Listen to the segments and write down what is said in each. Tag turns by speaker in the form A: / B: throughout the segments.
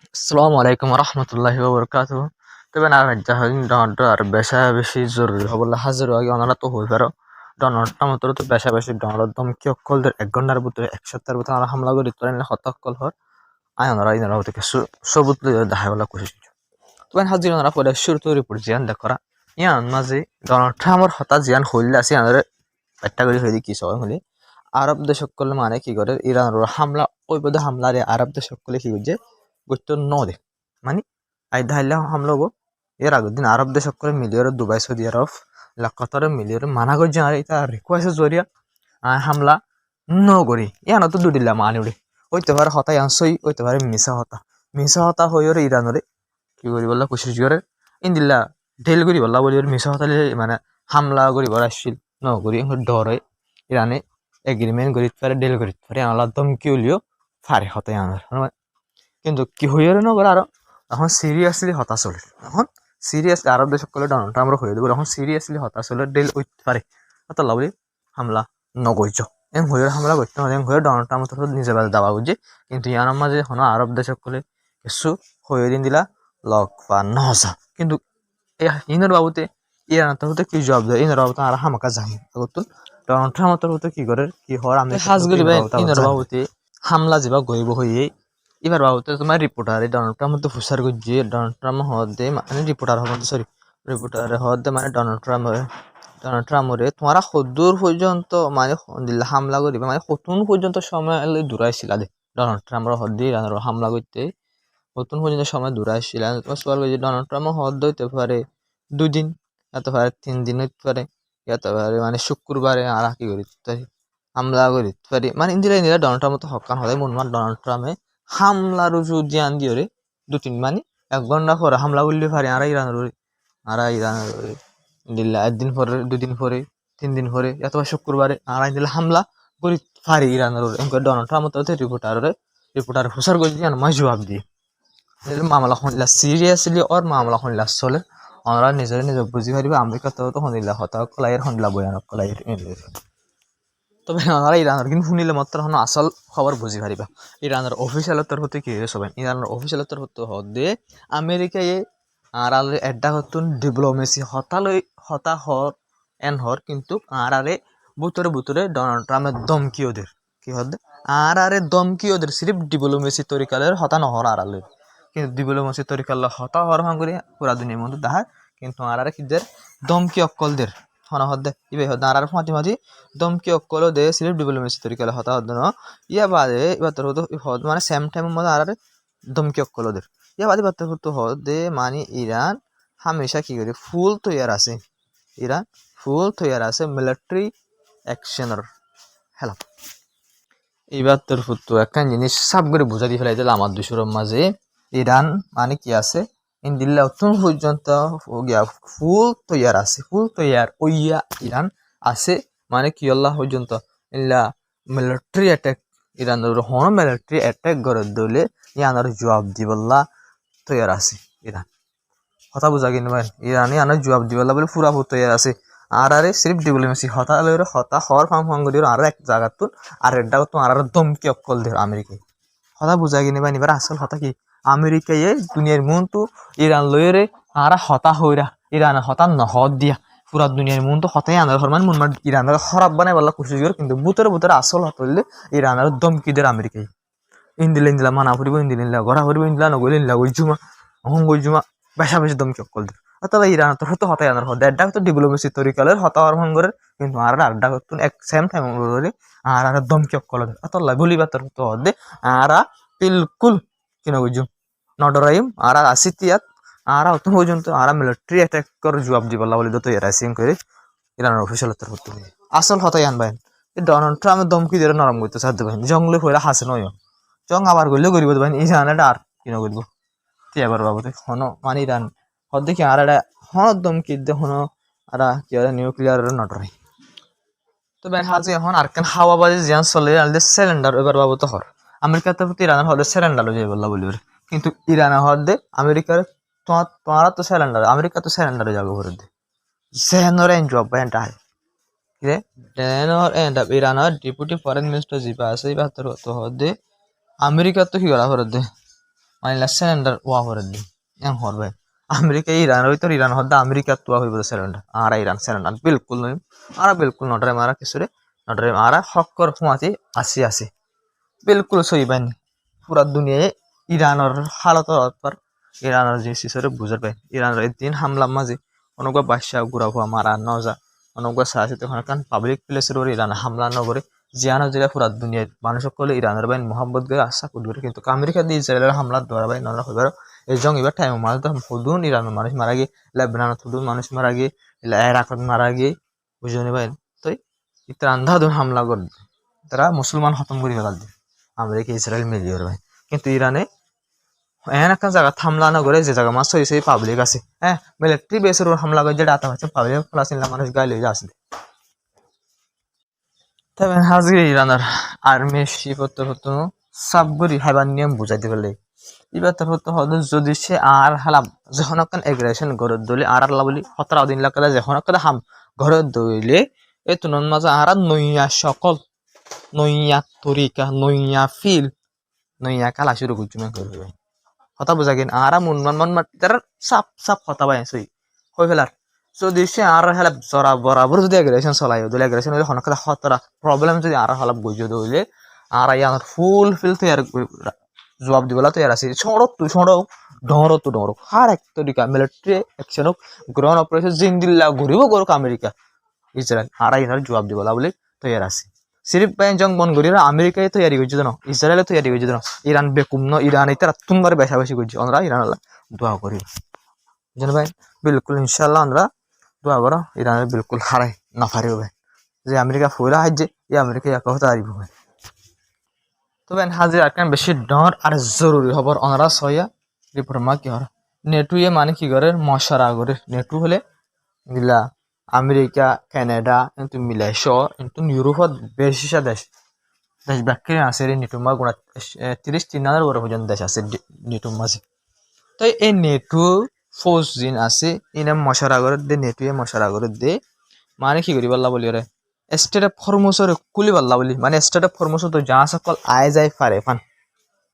A: আসসালামু আলাইকুম রহমতুল্লাহি ওবরকাতুহ। তবে না জাহিন ডনল্ড আর বেশা বেশি জরুরি হবলে হাজির আগে ওনারা তো হয়ে পারো ডনল্ডটা মাত্র তো বেশা বেশি ডনল্ড দমকি অকলদের 1 ঘন্টার ভিতরে 1 সপ্তাহের ভিতরে আমরা হামলা করে দিতে পারেন হতকল হর আয় ওনারা ইনারা হতে সবুত দেখাই বলা কোশিশ তবে হাজির ওনারা পরে শুরু তৈরি পড়ে জিয়ান দেখরা ইয়ান মাঝে ডনাল্ড ট্রাম্পর হতা জিয়ান হইলে আছে আমাদের একটা করে হইলে কি সবাই হলে আরব দেশ সকলে মানে কি করে ইরানের হামলা ওই পদে হামলারে আরব দেশ সকলে কি করছে গুরুত্ব ন দে মানে আইদা হাইলে হামলা হবো এর আগের দিন আরব দেশ সকলে মিলিয়র দুবাই সৌদি আরব লাকাতারে মিলিয়র মানা করছে আর এটা রিকোয়েস্ট জরিয়া হামলা ন করি ইয়ান তো দুদিলা মানি উড়ে হইতে পারে হতাই আনসই হইতে পারে মিশা হতা হইরে ইরানরে কি করি বললা কোশিশ করে ইন্দিল্লা ঢেল করি বললা বলি মিশা হতালে মানে হামলা করি বলা আসছিল ন করি ডর হয় ইরানে এগ্রিমেন্ট করি পারে ডেল করি পারে আল্লাহ ধমকি উলিও ফারে হতাই আনার কিন্তু কি হইয়ার নগর আরো এখন সিরিয়াসলি হতাশ হল এখন সিরিয়াসলি আরব দেশ সকলে ডোনাল্ড ট্রাম্পর হয়ে দেবো এখন সিরিয়াসলি হতাশ হলে ডেল উঠতে পারে অত লাভলি হামলা নগৈজ এম হইয়ার হামলা করতে হবে এম হয়ে ডোনাল্ড ট্রাম্প নিজে বেলা দাবা বুঝছে কিন্তু ইয়ার মাঝে এখন আরব দেশ সকলে কিছু হয়ে দিন দিলা লক বা নহসা কিন্তু ইনের বাবুতে ইরান তরফতে কি জবাব দেয় ইনের বাবুতে আর হামাকা যাই আগতুন ডোনাল্ড ট্রাম্প তরফতে কি করে কি হওয়ার আমি হাজগুলি ইনের বাবুতে হামলা যাবা গইব হইয়ে এবার বাবুতে তোমার রিপোর্টার ডোনাল্ড ট্রাম্প তো ফুসার করছে ডোনাল্ড ট্রাম্প হদে মানে রিপোর্টার হব সরি রিপোর্টার হদে মানে ডোনাল্ড ট্রাম্পরে তোমারা সদূর পর্যন্ত মানে হামলা করিবে মানে কতক্ষণ পর্যন্ত সময় দূরাইছিলা দে ডোনাল্ড ট্রাম্পর হদে হামলা করতে কতক্ষণ পর্যন্ত সময় দূরাইছিল তোমার সওয়াল করছে ডোনাল্ড ট্রাম্প হদ হইতে পারে 2 দিন হতে পারে 3 দিন হইতে পারে হতে পারে মানে শুক্রবারে আর কি করি হামলা করি পারি মানে ইন্দিরা ইন্দিরা ডোনাল্ড ট্রাম্প তো হকান হলে মন ডোনাল্ড ট্রাম্পে হামলার জিয়ান দিয়ে রে 2-3 মানে 1 ঘন্টা পরে হামলা করলে পারে আর ইরানের দিল্লা 1 দিন পরে 2 দিন পরে 3 দিন পরে অথবা শুক্রবারে আর দিল্লা হামলা করি পারি ইরানের ডোনাল্ড ট্রাম্প তো রিপোর্টার হুসার করে দিয়ে মাই জবাব দিয়ে মামলা শুনিলা সিরিয়াসলি ওর মামলা শুনিলা চলে ওনারা নিজের নিজে বুঝি পারিবে আমেরিকা তো শুনিলা হতা কলাইয়ের শুনিলা বয়ানক কলাইয়ের তবে ওনারা ইরানের কিন্তু শুনিলে মাত্র আসল খবর বুঝি পারিবা ইরানের অফিসিয়ালের তরফতে কি সবাই ইরানের অফিসিয়ালের তরফতে হদে আমেরিকায় আর এড্ডা হতুন ডিপ্লোমেসি হতা হর এন হর কিন্তু আর আরে বুতরে ডোনাল্ড ট্রাম্পের দমকি ওদের কি হদে আর দমকি ওদের সিরিফ ডিপ্লোমেসি তরিকালের হতা নহর আর আলে কিন্তু ডিপ্লোমেসি তরিকাল হতা হর ভাঙরে পুরা দুনিয়ার মধ্যে দাহার কিন্তু আর কিদের দমকি অক্কলদের হনা হদে ইবে হদে আর ফাঁটি দমকি অক্কল দে সিরিফ ডিপ্লোমেসি তরিকালে হতা হদে ন ইয়া বাদে এবার হদ মানে সেম টাইমের মধ্যে আর দমকি অক্কল ওদের ইয়া বাদে বাদ তো হদে মানে ইরান হামেশা কি করে ফুল তৈয়ার আছে ইরান ফুল তৈয়ার আছে মিলিটারি অ্যাকশনের হেলা এইবার তোর ফুটতো একটা জিনিস সাব করে বুঝা দিয়ে ফেলাই দিল আমার দুশোর মাঝে ইরান মানে কি আছে ইন্দিল্লা অত্যন্ত পর্যন্ত ফুল তৈয়ার আছে ফুল তৈয়ার ওইয়া ইরান আছে মানে কি আল্লাহ পর্যন্ত ইল্লা মিলিটারি অ্যাটাক ইরানের হন মিলিটারি অ্যাটাক করে দিলে ইয়ানোর জবাব দিবল্লা তৈয়ার আছে ইরান কথা বুঝা কিনে ভাই ইরানি আনার জবাব দিবল্লা বলে পুরা তৈয়ার আছে আর সিরিফ ডিপ্লোমেসি হতা হওয়ার ফাং করি আর এক জায়গা তুন আর এটা তো আর দমকি অকল দেয় আমেরিকায় হতা বুঝা কিনে ভাই এবার আসল হতা কি আমেরিকায় দুনিয়ার মন তো ইরান লইরে আর হতা হইরা ইরান হতা নহদ দিয়া পুরা দুনিয়ার মন তো হতাই আনার হরমান মন মার ইরানের খারাপ বানাই বলা কোশিশ করে কিন্তু বুতরে আসল হত হইলে ইরানের দমকি দের আমেরিকায় ইন্দিলা মানা ফুরিব ইন্দিলা গড়া ফুরিব ইন্দিলা নগলে ইন্দিলা গইজুমা গইজুমা বেশা বেশি দমকি অকল দেয় তাহলে ইরান তো হতো হতাই আনার হদ এড্ডা তো ডিপ্লোমেসি তরিকালের হতা হরমান করে কিন্তু আর আড্ডা করতো এক সেম টাইম আর দমকি অকল দেয় তাহলে বলিবা তোর হতো হদে আর বিলকুল কিনা বুঝুম নডরাইম আর আসিতিয়াত আর অত পর্যন্ত আর মিলিটারি অ্যাটাক করে জবাব দিবলা বলে তো এরা সিং করে ইরানের অফিসিয়াল তোর হতো আসল হতাই আনবাই ডোনাল্ড ট্রাম্পের দমকি দিয়ে নরম করতে সাধ্য পাইনি জঙ্গলে হইলে হাসে নয় জং আবার করলেও করিব পাইনি ইরান আর কিনা করবো এবার বাবুতে হন মানে ইরান হদ দেখি আর এটা হন দমকি দে হন আর কি নিউক্লিয়ার নডরাই তো বেন হাজি এখন আর কেন হাওয়া বাজে জিয়ান চলে আনলে সিলিন্ডার এবার বাবু তো হর আমেরিকাতে প্রতি ইরানের হদে সিলিন্ডার যাই বললা বলি কিন্তু ইরানের হদে আমেরিকার তোমারা তো সিলিন্ডার আমেরিকা তো সিলিন্ডারে যাবে ভরে দে সেহেনর এন জব এন্টা হয় রে দেনর এন্ড আপ ইরানের ডেপুটি ফরেন মিনিস্টার জিবা আছে এবার তো হদে আমেরিকা তো কি করা ভরে দে মানে সিলিন্ডার ওয়া করে দি এম হরবে আমেরিকা ইরান হইতো ইরান হদ্দা আমেরিকা তুয়া হইব সিলিন্ডার আর ইরান সিলিন্ডার বিলকুল নয় আর বিলকুল নটরে মারা কিছুরে নটরে মারা হক্কর হুমাতি আসি বিলকুল সইবানি পুরা দুনিয়ায় ইরানের হালত পর ইরানের যে সিসরে বুঝার পাই ইরানের দিন হামলা মাঝে অনেকবার বাদশাহ গুড়া হুয়া মারা নজা অনেকবার সাহসে তখন কারণ পাবলিক প্লেসের ওর ইরান হামলা নগরে জিয়ানো যেটা পুরা দুনিয়ায় মানুষ সকলে ইরানের বাইন মোহাম্মদ গয়ে আশা করবে কিন্তু আমেরিকা দিয়ে ইসরায়েলের হামলা ধরা বাই নন হইবার এই জং এবার টাইম মাঝে তো হুদুন ইরানের মানুষ মারা গিয়ে লেবাননত হুদুন মানুষ মারা গিয়ে ইরাকত মারা গিয়ে বুঝে পাই তো ইতার আন্ধাধুন হামলা করবে তারা মুসলমান খতম করে ফেলাল আমেরিকা ইসরায়েল মিলিয়ে ভাই কিন্তু ইরানে এমন একটা জায়গা হামলা না করে যে জায়গা মাছ হয়েছে পাবলিক আছে হ্যাঁ মিলিটারি বেসের উপর হামলা করে যেটা আতা হচ্ছে পাবলিক প্লাস মানুষ গায়ে লইয়া আসলে তবে হাজগে ইরানের আর্মি শিপত্তর হতো সাবগুড়ি হাইবার নিয়ম বুঝাইতে পারলে এবার তার হতো হতো যদি সে আর হালাম যখন একটা এগ্রেশন গড়ে দলে আর আল্লাহ বলি 17 দিন লাগালে যখন একটা হাম ঘরে দইলে এই তুলন মাঝে আর নইয়া সকল নইয়া তরিকা নইয়া ফিল নইয়া কালা শুরু করছি না করবে কথা বোঝা গেন আর মন তার সাপ কথা পাই সই হয়ে ফেলার যদি সে আর হেলা জরা বরাবর যদি এগ্রেশন চলাই দিলে এগ্রেশন হলে হনকা খতরা প্রবলেম যদি আর হালাপ বুঝে দিলে আর ইয়ার ফুল ফিল তৈয়ার জবাব দিবলা তৈয়ার আছে ছড়ক ডর হার এক তরিকা মিলিটারি অ্যাকশন হোক গ্রহণ অপারেশন জিন্দিল্লা ঘুরিব গরক আমেরিকা ইসরায়েল আর ইয়ার জবাব দিবলা বলে তৈয়ার আছে সিরিফ বাইন জং বন গরিরা আমেরিকায় তৈরি করছে জানো ইসরায়েলে তৈরি করছে জানো ইরান বেকুম ন ইরান এটা তুমবার বেশি করছে আমরা ইরান দোয়া করি জানো ভাই বিলকুল ইনশাল্লাহ আমরা দোয়া করো ইরানের বিলকুল হারাই না পারিব ভাই যে আমেরিকা ফুরা হাজছে এই আমেরিকা এক কথা আরিব ভাই তবে হাজির আরকান বেশি ডর আর জরুরি খবর অনারা সয়া রিপোর্ট মা কি হর নেটুয়ে মানে কি করে মশারা করে নেটু হলে গিলা আমেরিকা কানাডা কিন্তু মিলাইশো কিন্তু ইউরোপত বেশি দেশ দেশ বাকি আছে নেটুমা গুণা 33 উপরে পর্যন্ত দেশ আছে নেটুর মাঝে তো এই নেটু ফৌজ জিন আছে ইনে মশারা করে দে নেটুয়ে মশারা করে দে মানে কি করি পাল্লা বলি রে স্টেট অফ ফরমোসর কুলি পাল্লা বলি মানে স্টেট অফ ফরমোসর তো যা সকল আয় যায় ফারে ফান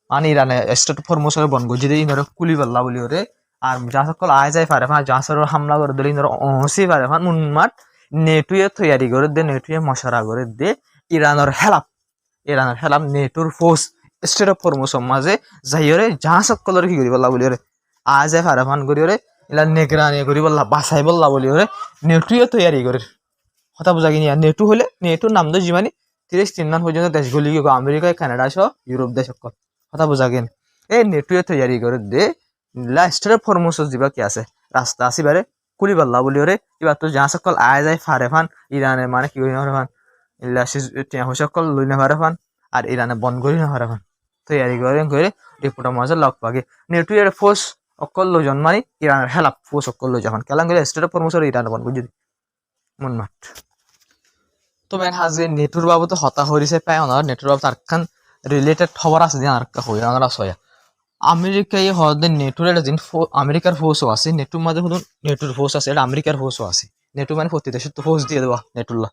A: মানে ইরানে স্টেট অফ ফরমোসর বন গজি দে ইনরে কুলি পাল্লা বলি রে আর যা সকল আয় যায় ফারে ফান যা সর হামলা করে দিলে ইনরে অহসি ফারে ফান মুনমাট নেটুয়ে তৈয়ারি করে দে নেটুয়ে মশারা করে দে ইরানের হেলাপ নেটুর ফোর্স স্টেট অফ ফরমোসর মাঝে যাইরে যা সকলের কি করি পাল্লা বলি রে আয় যায় ফারে ফান করি রে ইলা নেগরানি করি বললা বাসাই বললা বলি রে নেটুয়ে তৈয়ারি করে কথা বোঝা কিনি আর নেটু হলে নেটুর নাম তো যিমানি 33 পর্যন্ত দেশগুলি আমেরিকা কানাডা সহ ইউরোপ দেশ কথা বোঝা গেন এই নেটুয়ে তৈয়ারি করে দে লাস্টের ফরমোসর যা কি আছে রাস্তা আসিবারে কুলি পাল্লা বলি রে এবার তো যা সকল আয় যায় ফারে ফান ইরানে মানে কি করি না ফান ইলা সকল লই না ফারে ফান আর ইরানে বন করি না ফারে ফান তৈয়ারি করে রিপোর্টার মাঝে লগ পাগে নেটুয়ের ফোর্স অকল লোজন মানে ইরানের হেলাপ ফোর্স অকল লো যখন কেলান গেলে স্টেট ফরমোসর ইরানে বন বুঝি মনমাট তো মেন হাজে নেটুর বাবু তো হতা হরিছে পায় অনার নেটুর বাবু তার খান রিলেটেড খবর আছে যে আর হই অনারা সয়া আমেরিকায় হদে নেটুর একটা জিন আমেরিকার ফোর্সও আছে নেটুর মাঝে শুধু নেটুর ফোর্স আছে এটা আমেরিকার ফোর্সও আছে নেটু মানে প্রতি দেশের তো ফোর্স দিয়ে দেওয়া নেটুল্লাহ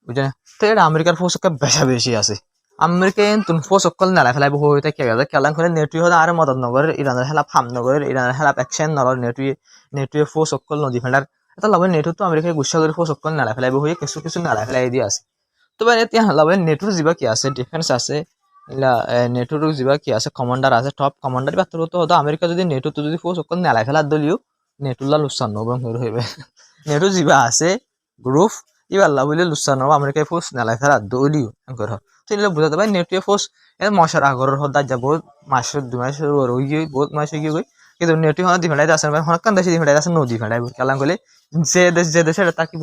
A: বুঝলেন তো এটা আমেরিকার ফোর্স বেশি আছে আমেরিকায় তুমি ফোর্স অকল নেলা ফেলাই হয়ে থাকে খেলান করে নেটুই হলে আর মদত নগরের ইরানের হেলাপ হাম নগরের ইরানের হেলাপ অ্যাকশন নগর নেটুয়ে ফোর্স অকল নদী ফেলার এটা লাভ নেটু তো আমেরিকায় গুছা করে ফোর্স অকল নেলা ফেলাই হয়ে কিছু নেলা ফেলাই দিয়ে আছে তো এতিয়া লাভ নেটুর যা কি আছে ডিফেন্স আছে নেটুর যা কি আছে কমান্ডার আছে টপ কমান্ডার বা তোর তো হতো আমেরিকা যদি নেটু তো যদি ফোর্স অকল নেলা ফেলার দলিও নেটুল্লা লুসান নব হইবে নেটু যা আছে গ্রুপ এবার লাভ বলে লুসান নব আমেরিকায় ফোর্স নেলা ফেলার দলিও এঙ্কর তো এগুলো বুঝাতে পারি নেটুয়ে ফোর্স এর মশার আগরের হদা যা বহুত মাসের 2 মাস রই গিয়ে বহুত মাস গিয়ে গই কিন্তু নেটু হন দি ফেলাই আছে হনকান দেশে দি ফেলাই আছে নদী ফেলাই কেলাম গলে যে দেশে তাকিব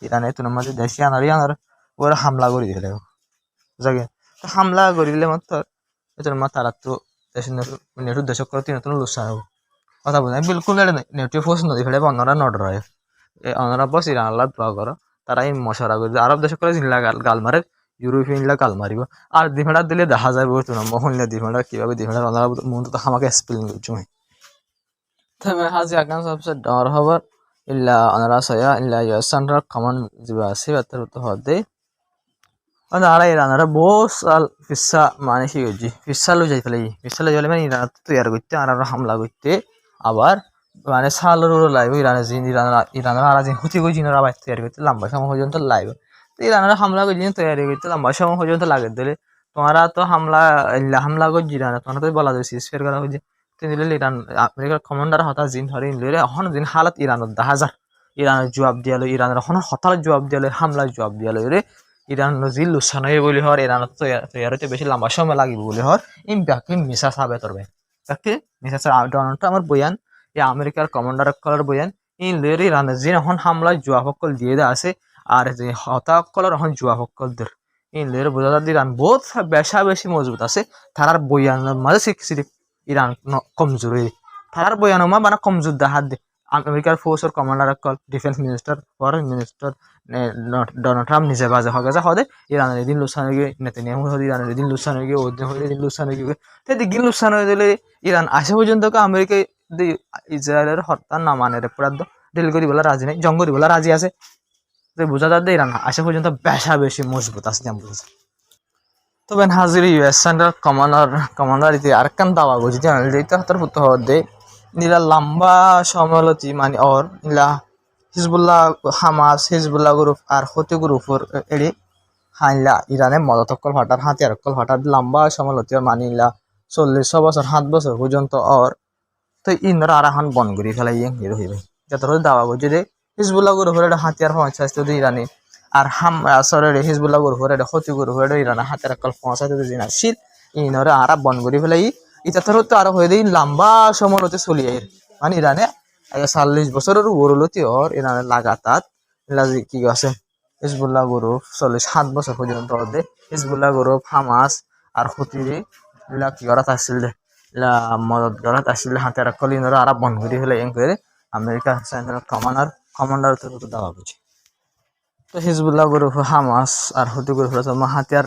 A: ইরানে তো মাঝে দেশে আনার ওরা হামলা করে দিলে জাগে হামলা করে দিলে মাত্র এটার মা তারা তো নেটুর দেশ করে তিন লুসান হবো কথা বোঝা বিলকুল নেটু ফোর্স নদী ফেলে অন্যরা নডর হয় অন্যরা বস ইরান আল্লাহ দোয়া করো তারা এই মশারা করে আরব দেশ করে জিল্লা গাল মারে ইউরোপিয়ানরা গাল মারিব আর দিফেঁড়া দিলে দেখা যায় তো না মহল্লা দিফেঁড়া কিভাবে দিফেঁড়া অন্যরা মন তো আমাকে স্পেলিং করছো তবে হাজি আগান সবচেয়ে ডর খবর ইল্লা অনারা সয়া ইল্লা ইয়াসানরা কমন যা আছে তার তো হদে আর ইরানরা বহু সাল ফিসা মানে কি হয়েছি ফিসা লো যাই ফেলে ফিসা লো যাইলে মানে ইরান তৈরি করতে আর হামলা করতে আবার মানে সালের লাইব ইরানের জিন ইরানের আর জিন হুতি গই জিনের আবার তৈরি করতে লম্বা সময় পর্যন্ত লাইব তো ইরানের হামলা করে জিন তৈরি করতে লম্বা সময় পর্যন্ত লাগে দিলে তোমরা তো হামলা করছি ইরান তোমরা তো বলা যায় সিসফেয়ার করা হয়েছে তো দিলে ইরান আমেরিকার কমান্ডার হতা জিন ধরে নিলে এখন জিন হালত ইরানের 10,000 ইরানের জবাব দিয়ালো ইরানের এখন হতাল জবাব দিয়ালো হামলার জবাব দিয়ালো রে ইরান নজিল লুসানই বলি হর ইরান তৈয়ারিতে বেশি লম্বা সময় লাগিব বলি হর ইম ব্যাকি মিসা সাবে তরবে ব্যাকি মিসা ডনাল্ড আমার বয়ান এই আমেরিকার কমান্ডার কলার বয়ান ইন লের ইরানের যে এখন হামলায় জুয়াফকল দিয়ে দেওয়া আছে আর যে হতাকলর এখন জুয়াফকলদের ইন লের বোঝা যায় ইরান বহুত বেশি মজবুত আছে তারার বয়ানের মাঝে শিখছি ইরান কমজোরি তারার বয়ানের মা বানা কমজোর দেখাত দে আমেরিকার ফোর্সের commander call defence minister foreign minister Donald Trump নিজে বাজে হয়ে হদে ইরানের এদিন লুসান হয়ে গিয়ে নেতানিয়াহু হদে ইরানের এদিন লুসান হয়ে গিয়ে ওদিন হয়ে এদিন লুসান হয়ে গিয়ে তো দিন লুসান হয়ে দিলে ইরান আসে পর্যন্ত আমেরিকা ইসরায়েলের হত্যা না মানে রে পুরা ডিল করি বলা রাজি নাই জঙ্গ করি বলা রাজি আছে তো বোঝা যায় ইরান আসে পর্যন্ত বেশি মজবুত আছে যেমন বুঝেছে তবে হাজির ইউএস সেন্টার কমান্ডার ইতি আর কান দাওয়া গজি জানাল দিতে হাতার পুত্র হদে নীলা লম্বা সমালোচি মানে ওর নীলা হিজবুল্লাহ হামাস হিজবুল্লাহ গ্রুপ আর হতি গ্রুপর এড়ি হাইলা ইরানে মদতকল ফাটার হাতিয়ারকল ফাটার লম্বা সমালোচি মানিলা 40 বছর 7 বছর পর্যন্ত ওর তো ইন্দর আর এখন বন করি ফেলাই হিরো হইবে যত দাওয়া গজি দে হিজবুল্লাহ গ্রুপের একটা হাতিয়ার পৌঁছাইতে ইরানি আর সরে হিজবুল্লাহ গ্রুপের একটা হতি গ্রুপের ইরানে হাতিয়ারকল পৌঁছাইতে দিন আসছিল ইনরে আর বন করি ফেলাই এটা তো আরো হয়ে দেই লম্বা সমালোচি চলিয়ে মানে ইরানে 40 বছরের উপরলতি ওর ইরানের লাগাতার কি আছে হিজবুল্লাহ গ্রুপ 7 বছর পর্যন্ত ওদের হিজবুল্লাহ গ্রুপ হামাস আর হুতিরে কি করা আসছিল মদত করা আসছিল হাতে রাখল ইনরা আর বন করি ফেলে করে আমেরিকা কমান্ডার তো দেওয়া বুঝি তো হিজবুল্লাহ গ্রুপ হামাস আর হুতি গ্রুপ হাতিয়ার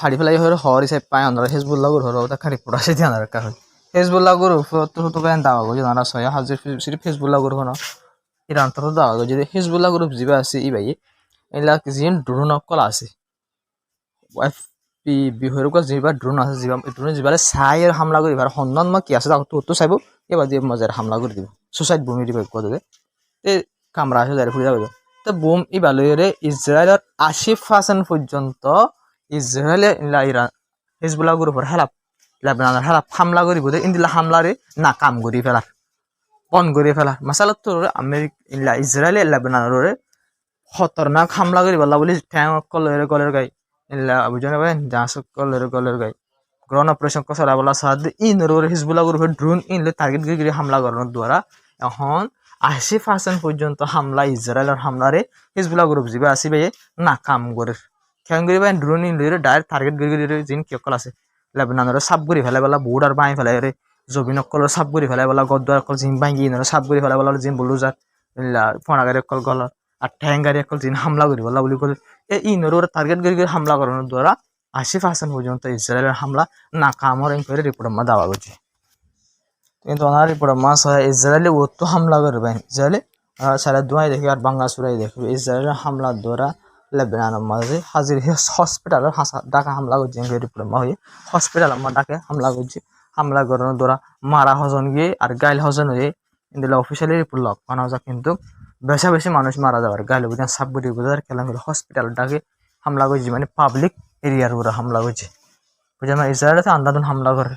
A: হাড়ি ফেলাই হওয়ার হিসাব পায় আমরা হিজবুল্লাহ গ্রুপ ওটা খাড়ি পড়াছে দিয়ে রাখা হয় হিজবুল্লাহ গ্রুপ তো বেন দাওয়া গো জানা ছয় হাজির সিরিফ হিজবুল্লাহ গ্রুপ ন ইরান তো দাওয়া গো যদি হিজবুল্লাহ গ্রুপ যিবা আছে ই ভাই এলা যিন ড্রোন অকল আছে বিহরুকা যিবা ড্রোন আছে যিবা ড্রোন যিবালে চাইৰ হামলা কৰি এবাৰ সন্ধান মই কি আছে তো চাইব এবার দিয়ে মজার হামলা করে দিব সুসাইড বোম দিব কত দে তে কামরা আছে যারে ফুৰি যাব তো বোম ই বালয়ৰে ইজৰাইলৰ 80% পৰ্যন্ত ইজৰাইলে ইরান হিজবুল্লাহ গ্রুপের হেলাপ লেবাননের হেলাপ হামলা করিব ইন্দিলা হামলারে না কাম করি ফেলার বন করে ফেলার মাসালত তো আমেরিকা ইজরায়েলে লেবাননের খতরনাক হামলা করি বলা বলি ঠ্যাং কলের গাই ইল্লা বুঝনে ভাই জাহাজ কলের গাই গ্রহণ অপারেশন কসরা বলা সাদ ইনর হিজবুল্লাহ গ্রুপের ড্রোন ইনলে টার্গেট করে হামলা করানোর দ্বারা এখন 80% পর্যন্ত হামলা ইজরায়েলের হামলারে হিজবুল্লাহ গ্রুপ যিবা আসিবে না কাম করে ঠ্যাং করি ভাই ড্রোন ইনলে ডাইরেক্ট টার্গেট করে জিন কি অকল আছে লেবাননের সাপ করে ফেলাই বলা বোর্ডার বাঁই ফেলাই রে জবিন অকল সাপ করে ফেলাই বলা গদ্দার অকল জিন ভাঙি সাপ করে ফেলাই বলা জিন বলু যার ফোনাগারি অকল গল আর ঠ্যাঙ্গারি অকল জিন হামলা করি বলা বলি করে ইনর টার্গেট করে হামলা করানোর দ্বারা 80% পর্যন্ত ইসরায়েলের হামলা নাকামর করে রিপোর্ট মা দেওয়া গেছে কিন্তু ওনার রিপোর্ট মাস হয় ইসরায়েলে ও তো হামলা করবেন ইসরায়েলে সারা দুয়াই দেখি আর বাংলা সুরাই দেখবে ইসরায়েলের হামলার দ্বারা লেবাননের মাঝে হাজির হসপিটালের ডাকা হামলা করছে রিপোর্ট মা হয়ে হসপিটাল আমার ডাকে হামলা করছে হামলা করানোর দ্বারা মারা হজন গিয়ে আর গাইল হজন হয়ে কিন্তু অফিসিয়ালি রিপোর্ট লক বানা যায় কিন্তু বেশি মানুষ মারা যাবার গাইল বুঝেন সাবগুড়ি বুঝার খেলা হসপিটাল ডাকে হামলা করছে মানে পাবলিক এরিয়ার উপরে হামলা করছে বুঝে না ইসরায়েলে আন্দাজন হামলা করে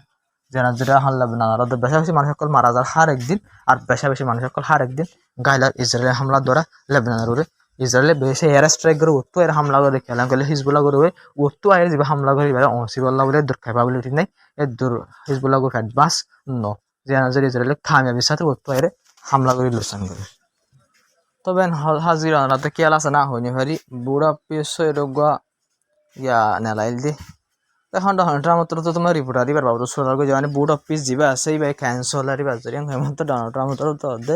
A: যেন যেটা হামলা না বেশি মানুষ সকল মারা যার হার একদিন আর বেশি মানুষ সকল হার একদিন গাইলার ইসরায়েলের হামলার দ্বারা লেবাননের উপরে ইসরায়েলে বেশি এয়ার স্ট্রাইক করে ওতো এর হামলা করে খেলা করলে হিজবুল্লাহ করে ওতো আয়ের যে হামলা করে এবার অসিবল্লাহ বলে দূর ক্যাপাবিলিটি নাই এর দূর হিজবুল্লাহ করে অ্যাডভান্স ন যে ইসরায়েলের থামিয়াবির সাথে ওতো আয়ের হামলা করে লোকসান করে তবে হাজিরা রাতে খেয়াল আছে না হইনি ভারি বুড়া পেশ রোগা ইয়া নেলাইল দি এখন ডনাল্ড মাত্র তো তোমার রিপোর্টার দিবার বাবু সোলার গো মানে বুট অফিস যাবা আছে এই ভাই ক্যান্সেল আর বাজারি হেমন্ত ডনাল্ড মাত্র তো দে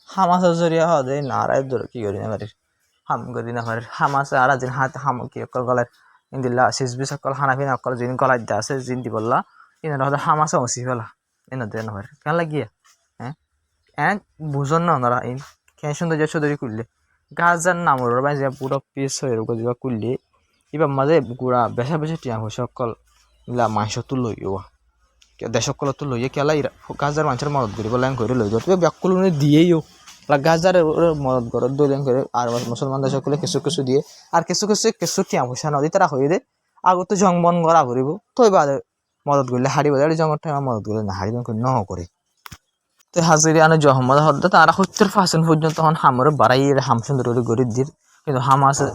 A: হামাস জরিয়া হদে নারায় দূর কি করি না পারি হাম করি না পারি হামাস আর দিন হাতে হাম কি অকল গলার ইন্দিল্লা সিসবি সকল হানাফিনা অকল জিন গলায় দা আছে জিন দি বললা ইনা হদে হামাস ওসি ফেলা ইনা দে না পারি কেন লাগিয়া হ্যাঁ বুঝন না ওনারা ইন কেন সুন্দর যে চৌধুরী করলে গাজার নামর ভাই যে বুট অফিস হয়ে রোগ যা করলে এবার মাঝে গুড়া বেশা বেশি টিয়া হয়েছে অকল ইলা মাংস তো লইও দেশকল তো লইয়ে কেলা গাজার মানুষের মদত করিব লাইন করে লই যাও ব্যাকুল দিয়েইও গাজার মদত করে দলিয়ান করে আর মুসলমান দেশকলে কিছু কিছু দিয়ে আর কিছু কিছু কিছু টিয়া পয়সা নদী তারা হয়ে দে আগত জং বন করা করিব তৈ বাদে মদত করলে হারিব জঙ্গর টাইম মদত করলে না হারিব ন করে তো হাজিরি আনে জহম্মদ হদ্দা তারা 70% পর্যন্ত তখন হামরে বাড়াই হাম সুন্দর করে গরিব দির কিন্তু হাম আছে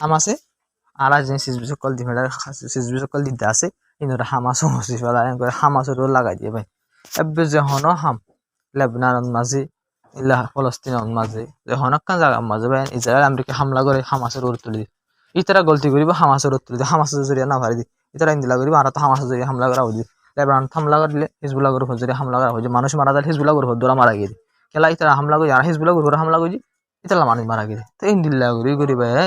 A: হাম আছে আর যে সিজবিসকল দি ফেলার সিজবিসকল দিতে আছে কিন্তু হামাস হসি ফেলা করে হামাসের লাগাই দিয়ে ভাই এবে যে হন হাম লেবনান মাঝে ইলা ফলস্তিনের মাঝে যে হনকান জায়গার মাঝে ভাই ইসরায়েল আমেরিকা হামলা করে হামাসের ওর তুলে দি ইতারা গলতি করিব হামাসের ওর তুলে দি হামাসের জরিয়া না ভারি দি ইতারা ইন্দিলা করিব আর তো হামাসের জরিয়া হামলা করা হইদি লেবনান হামলা করলে হিজবুল্লাহ গ্রুপ জরিয়া হামলা করা হইছে মানুষ মারা যায় হিজবুল্লাহ গ্রুপ দোরা মারা গিয়ে খেলা ইতারা হামলা করি আর হিজবুল্লাহ গ্রুপ হামলা করি ইতারা মানুষ মারা গিয়ে তো ইন্দিল্লা করি ভাই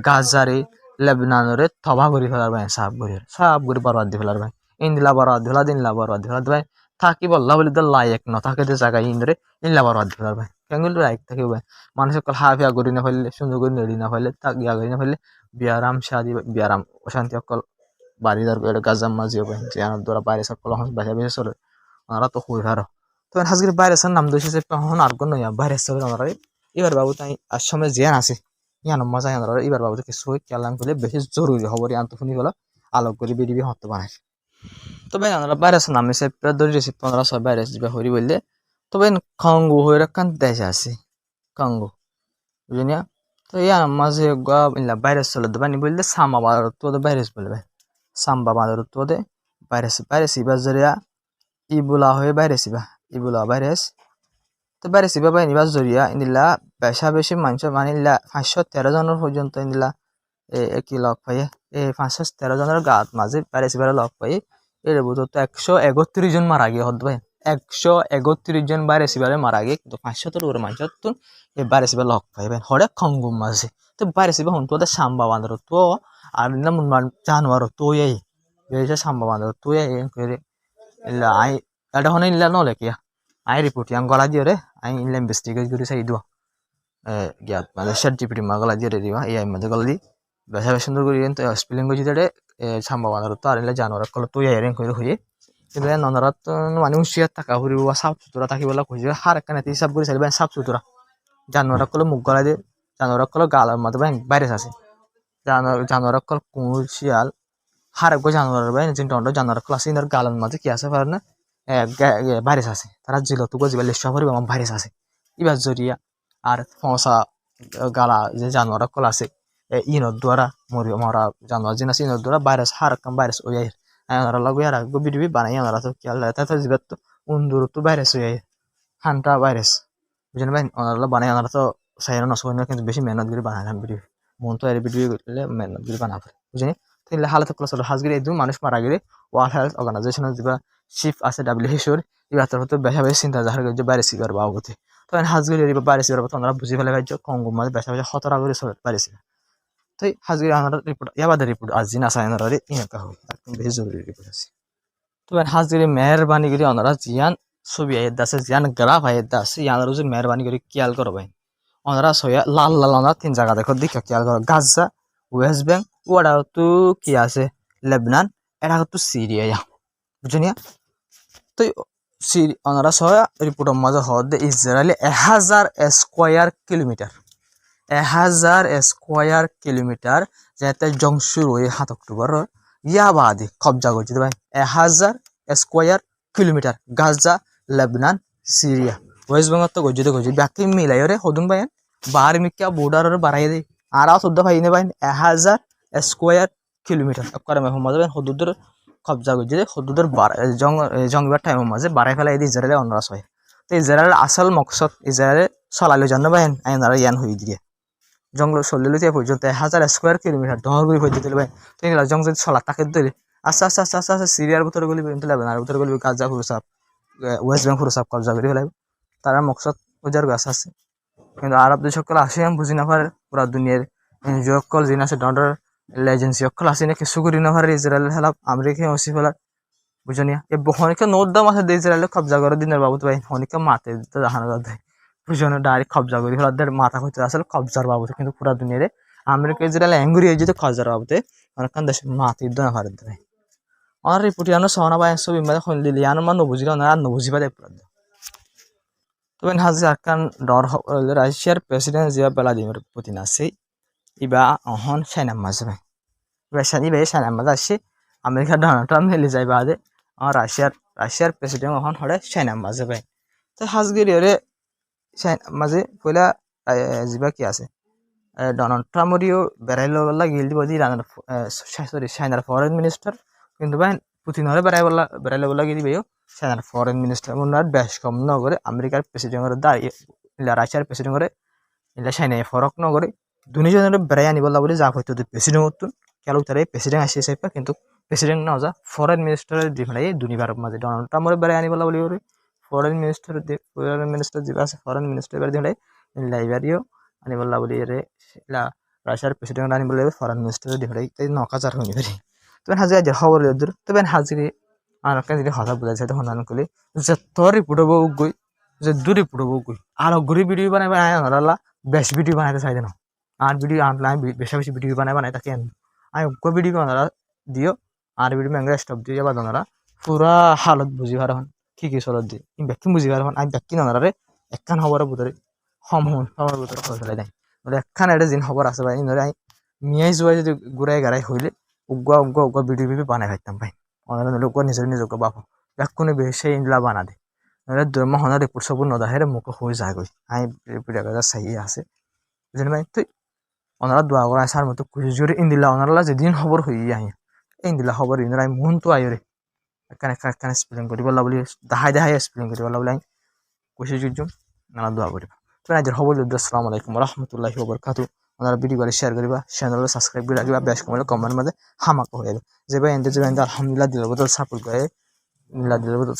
A: গাজারে লেবনানরে থবা করে ফেলার ভাই সাপ করে বরবাদ দিয়ে ফেলার ভাই ইন্দিলা বরবাদ দিলা দিনলা বরবাদ দিয়ে ফেলার ভাই থাকি বললা বলি তো লায়ক ন থাকে যে জায়গায় ইন্দ্রে ইনলা বরবাদ দিয়ে ফেলার ভাই কেন লায়ক থাকে ভাই মানুষের কল হাফিয়া করি না ফেললে সুন্দর করে নেড়ি না ফেললে তাক ইয়া করি না ফেললে বিয়ারাম শাদি বিয়ারাম অশান্তি অকল বাড়িদার করে গাজাম মাঝিও ভাই যে আমার দ্বারা বাইরে সকল বাসা বেশি চলে ওনারা তো হই ভারো তো হাজগির বাইরে নাম দইছে তখন আর কোন নয়া বাইরে চলে ওনারা এবার বাবু তাই আসামে জিয়ান আছে ইয়ান মজা ইয়ান এবার বাবু কিছু কেলাম করলে বেশি জরুরি খবর ইয়ান তো শুনি গেল আলোক করে বিডিবি হতে বানাই তবে আমরা বাইরে নামিছে ধরে রেছি 1500 বাইরে যাবে হরি বললে তবে কঙ্গো হয়ে রাখান দেশ আছে কঙ্গো বুঝলিয়া তো ইয়ান মাঝে বাইরে চলে দেবানি বললে সামা বাজার তো বাইরে বলবে সাম্বা বাজার তো বাইরে বাইরে সিবা জরিয়া ইবুলা হয়ে বাইরে সিবা ইবুলা বাইরেস তো বাইরে সিবা বাই নিবাস জরিয়া ইন্দিলা বেশা বেশি মানুষ মানে 513 জনের পর্যন্ত ইন্দিলা কি লগ পাই 513 জনের গাত মাঝে বাইরে সিবার লগ পাই এর বুঝো তো 131 জন মারা গিয়ে হদ ভাই 131 জন বাইরে সিবারে মারা গিয়ে কিন্তু 500 উপরে মানুষ তো এই বাইরে সিবার লগ পাই ভাই হরে খঙ্গুম মাঝে তো বাইরে সিবা হন তো সাম্বা বান্দর তো আর না জানোয়ার তো এই বেশা সাম্বা বান্দর তো এই করে ইল্লা আই এটা হনে ইল্লা নলে কি আই রিপোর্ট ইয়াং গলা দিয়ে রে আই ইল্লা ইনভেস্টিগেট করে চাই দিও জ্ঞাত মানে চ্যাট জিপিটি মা গলা দিয়ে দিবা এই মধ্যে গলা দি বেশা সুন্দর করে কিন্তু স্পেলিং করে দিতে সাম্বা বান্দর তো আর ইল্লা জানোয়ার কল তো এই করে হয়ে কিন্তু ননরাত মানে হুঁশিয়ার থাকা হরিব সাফ সুতরা থাকিবলা কইছে হার কানে হিসাব করে চাইবেন সাফ সুতরা জানোয়ার কল মুখ গলা দিয়ে জানোয়ার কল গালার মধ্যে ভাইরাস আছে জানোয়ার কল কুকুর শিয়াল হার গো জানোয়ার ভাই জিন টন্ড জানোয়ার কল আছে ইনার গালার মধ্যে কি আছে পারে না ভাইরাস আছে তারা জিল তো গজিবা লিস্ট হরিব আমার ভাইরাস আছে ইবার জরিয়া আর ফসা গালা যে জানোয়ার কল আছে ইনর দ্বারা মরা জানোয়ার জিন আছে ইনর দ্বারা ভাইরাস হার কাম ভাইরাস ওই আমরা লাগবে আর গো বিডিবি বানাই আমরা তো কি আল্লাহ তাতে জিবাত তো উন্দুর তো ভাইরাস হয়ে হান্টা ভাইরাস বুঝেন ভাই আমরা বানাই আমরা তো সাইরা নষ্ট না কিন্তু বেশি মেহনত করে বানাইলাম ভিডিও মন তো এর ভিডিও করলে মেহনত করে বানাবে বুঝেনি তাহলে হালত ক্লাস হাজগিরি একদম মানুষ মারা গেলে ওয়ার্ল্ড হেলথ অর্গানাইজেশনের যেবা চিফ আছে WHO এবার তোর হয়তো বেশা বেশি চিন্তা যাহার যে বাইরে সিবার বাবুতে তো হাজগিরি বাইরে সিবার তোমরা বুঝি ফেলে ভাই কঙ্গো মাঝে বেশা বেশা খতরা করে বাইরে সিবার তো হাজগিরি আমরা রিপোর্ট ইয়াবাদের রিপোর্ট আজ দিন আসা এনারা ইনকা হয় একদম বেশি জরুরি রিপোর্ট আছে তো হাজগিরি মেহরবানি করে ওনারা জিয়ান ছবি আয়েদ আছে জিয়ান গ্রাফ আয়েদ আছে ইয়ানারা যে মেহরবানি করে খেয়াল করো ভাই ওনারা সয়া লাল লাল ওনারা 3 জায়গা দেখো দিকে খেয়াল করো গাজা ওয়েস্ট ব্যাংক ওটা তো কি আছে লেবনান এটা তো সিরিয়া বুঝুনিয়া তো ওনারা সয়া রিপোর্টের মাঝে হদে ইসরায়েলে 1000 স্কোয়ার কিলোমিটার 1000 স্কোয়ার কিলোমিটার যাতে জং শুরু হয়ে 7 অক্টোবর ইয়াবাদি কবজা করছে ভাই 1000 square kilometre Gaza Lebanon Syria West Bengal তো গজ্জিত ব্যাকি মিলাই রে হদুন ভাই বার মিকা বর্ডার বাড়াই দেয় আর শুদ্ধ ভাই নে ভাই 1000 স্কোয়ার কিলোমিটার করে মাঝে হদুদের কবজা করছে হদুদের জঙ্গিবার টাইমের মাঝে বাড়াই ফেলাই দিয়ে ইসরায়েলে অনরাস হয় তো ইসরায়েলের আসল মকসদ ইসরায়েলে চলাইলে জানো ভাই আইনারা ইয়ান হয়ে দিয়ে জঙ্গল চললে পর্যন্ত 1000 স্কোয়ার কিলোমিটার ডহর করে হয়ে যেতে ভাই তো এগুলো জঙ্গ যদি চলা তাকে ধরে আস্তে আস্তে আস্তে আস্তে আস্তে সিরিয়ার ভিতরে গলি লেবাননের ভিতরে গলি গাজা ফুরসাপ ওয়েস্ট বেঙ্গল ফুরসাপ কবজা করে ফেলাইব তারা মকসদ ওজার গাছ আছে কিন্তু আরব দেশ সকল আসে আমি বুঝি না পারে পুরা দুনিয়ার এনজিও সকল যিনি আছে ডন্ডার এজেন্সি সকল আসে না কিছু করি না পারে ইসরায়েলের হেলাপ আমেরিকা হসি ফেলার বুঝনিয়া এ হনিকা নোট দাম আছে ইসরায়েলের কবজা করে দিনের বাবু ভাই হনিকা মাতে দিতে জাহানো দেয় বুঝনো ডাইরেক্ট কবজা করি ফেলার মাথা হইতে আসলে কবজার বাবু কিন্তু পুরা দুনিয়ারে আমেরিকা যেটা ল্যাঙ্গুরি হয়ে যেতে খজার বাবতে অনেকক্ষণ দেশ মাত যুদ্ধ না ভারত দেয় আর রিপোর্ট আনো সনা বা ছবি মানে খুন দিলি আনো মান নবুঝিল না আর নবুঝিবা দেয় পুরা তবে হাজি আকান ডর রাশিয়ার প্রেসিডেন্ট জিয়া ভ্লাদিমির পুতিন আছে ইবা অহন সাইনাম মাঝে ভাই বেশানি বে সাইনাম মাঝে আসে আমেরিকার ডোনাল্ড ট্রাম্প হেলে যায় বাদে রাশিয়ার প্রেসিডেন্ট অহন হরে সাইনাম মাঝে ভাই তো হাজগিরি ওরে মাঝে পয়লা জিবা কি আছে ডোনাল্ড ট্রাম্পরিও বেড়াইল বলা গিল দিব ইরানের সরি চাইনার ফরেন মিনিস্টার কিন্তু ভাই পুতিনরে বেড়াইল বলা গিয়ে দিবেও চাইনার ফরেন মিনিস্টার ওনার বেশ কম নগরে আমেরিকার প্রেসিডেন্টের দাঁড়িয়ে রাশিয়ার প্রেসিডেন্টের ইলা চাইনায় ফরক নগরে দুজনের বেড়াই আনিব বলে যা হয়তো প্রেসিডেন্ট হতুন কেউ তারা প্রেসিডেন্ট আসিয়ে চাইবা কিন্তু প্রেসিডেন্ট না যা ফরেন মিনিস্টারের ডিফারেন্ট দুনিবার মাঝে ডোনাল্ড ট্রাম্পরে বেড়াই আনিব বলে ওরে ফরেন মিনিস্টার যেটা আছে ফরেন মিনিস্টার বেড়ে দিলে লাইব্রেরিও আনিব বলে রে রাশিয়ার প্রেসিডেন্ট আনিব লাগে ফরেন মিনিস্টারের ডিফারেন্ট তাই নকাজার হয়ে পারি তবে হাজির আজ খবর দূর তবে হাজিরি আর যদি হঠাৎ বোঝা যায় তখন আমি কলি যে তোর রিপোর্ট হবো গই যে দু রিপোর্ট হবো গই আর অগ্রি ভিডিও বানাই আনারা বেশ ভিডিও বানাইতে চাই না আর ভিডিও আমি বেশি বেশি ভিডিও বানাই তাকে আমি অগ্র ভিডিও বানারা দিও আর ভিডিও ম্যাঙ্গা স্টপ দিয়ে যাবা ওনারা পুরা হালত বুঝি পার হন কি চলত দিয়ে ব্যাকি বুঝি পার হন আমি ব্যাকি ওনারে একখান খবরের ভিতরে খবরের ভিতরে খবর ফেলাই দেয় বলে একখান এটা জিন খবর আছে ভাই নরে আমি মিয়াই জুয়াই যদি ঘুরাই গাড়াই হইলে উগ্র ভিডিও বানাই ভাইতাম ভাই ওনারা নলে উগ্র নিজকে বাপ ব্যাকুনে বেশি ইনলা বানা দে নলে দরমা হনার রিপোর্ট সব নদাহেরে মুখ হয়ে যায় গই আমি রিপোর্ট চাই আছে বুঝলি ভাই তুই ওনারা দোয়া করা সার মতো খুশি জোরে ইন্দিলা ওনারা যেদিন খবর হয়ে আহি ইন্দিলা খবর ইনরা আমি মন তো আইরে একখানে স্পেলিং করিব বলি দেখাই স্পেলিং করিব বলে আমি খুশি জুজুম নানা দোয়া করিব তো আজের খবর আসসালামু আলাইকুম রহমতুল্লাহি ওবরকাতু ওনারা ভিডিও করে শেয়ার করিবা চ্যানেলে সাবস্ক্রাইব করে রাখিবা বেশ কমেন্ট মাঝে হামাক হয়ে যাবে যে ভাই এনতে আলহামদুলিল্লাহ দিল বদল সাপোর্ট করে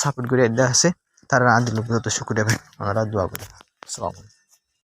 A: সাপোর্ট করে এদা আছে তারা দিল বদল শুক্রিয়া ভাই ওনারা দোয়া করে আসসালামু আলাইকুম